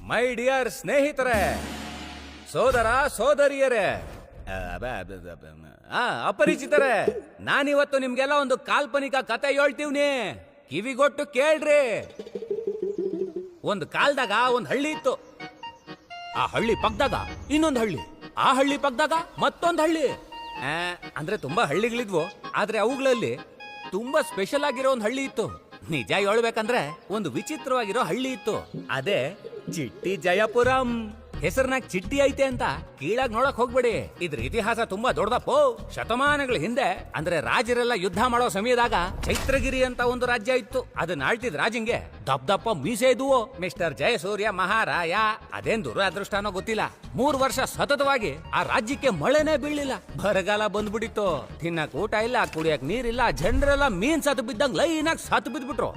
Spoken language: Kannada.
ಮೈ ಡಿಯರ್ ಸ್ನೇಹಿತರೆ, ಸೋದರ ಸೋದರಿಯರೇ, ಅಪರಿಚಿತರೆ, ನಾನಿವತ್ತು ನಿಮ್ಗೆಲ್ಲ ಒಂದು ಕಾಲ್ಪನಿಕ ಕತೆ ಹೇಳ್ತೀವ್ನಿ. ಕಿವಿಗೊಟ್ಟು ಕೇಳ್ರಿ. ಒಂದು ಕಾಲದಾಗ ಒಂದ್ ಹಳ್ಳಿ ಇತ್ತು. ಆ ಹಳ್ಳಿ ಪಕ್ಕದಾಗ ಇನ್ನೊಂದು ಹಳ್ಳಿ, ಆ ಹಳ್ಳಿ ಪಕ್ಕದಾಗ ಮತ್ತೊಂದು ಹಳ್ಳಿ. ಅಂದ್ರೆ ತುಂಬಾ ಹಳ್ಳಿಗಳಿದ್ವು, ಆದ್ರೆ ಅವುಗಳಲ್ಲಿ ತುಂಬಾ ಸ್ಪೆಷಲ್ ಆಗಿರೋ ಒಂದು ಹಳ್ಳಿ ಇತ್ತು. ನಿಜ ಹೇಳ್ಬೇಕಂದ್ರೆ ಒಂದು ವಿಚಿತ್ರವಾಗಿರೋ ಹಳ್ಳಿ ಇತ್ತು. ಅದೇ ಚಿಟ್ಟಿ ಜಯಪುರಂ. ಹೆಸರಿನಾಗ ಚಿಟ್ಟಿ ಐತೆ ಅಂತ ಕೀಳಾಗ್ ನೋಡಕ್ ಹೋಗ್ಬೇಡಿ. ಇದ್ರ ಇತಿಹಾಸ ತುಂಬಾ ದೊಡ್ಡದಪ್ಪೋ. ಶತಮಾನಗಳ ಹಿಂದೆ, ಅಂದ್ರೆ ರಾಜರೆಲ್ಲ ಯುದ್ಧ ಮಾಡೋ ಸಮಯದಾಗ ಚೈತ್ರಗಿರಿ ಅಂತ ಒಂದು ರಾಜ್ಯ ಇತ್ತು. ಅದನ್ನ ಆಳ್ತಿದ್ ರಾಜಂಗೆ ದಪ್ಪ ಮೀಸೆ ಇದ್ವು. ಮಿಸ್ಟರ್ ಜಯಸೂರ್ಯ ಮಹಾರಾಯ. ಅದೇನ್ ದುರದೃಷ್ಟನೋ ಗೊತ್ತಿಲ್ಲ, 3 ವರ್ಷ ಸತತವಾಗಿ ಆ ರಾಜ್ಯಕ್ಕೆ ಮಳೆನೇ ಬೀಳಿಲ್ಲ. ಬರಗಾಲ ಬಂದ್ಬಿಟ್ಟಿತ್ತು. ತಿನ್ನಕ್ ಊಟ ಇಲ್ಲ, ಕುಡಿಯಕ್ ನೀರಿಲ್ಲ. ಜನರೆಲ್ಲ ಮೀನ್ ಸತ್ತು ಬಿದ್ದಂಗ್ ಲೈನಾಗ್ ಸತ್ತು ಬಿದ್ಬಿಟ್ರು.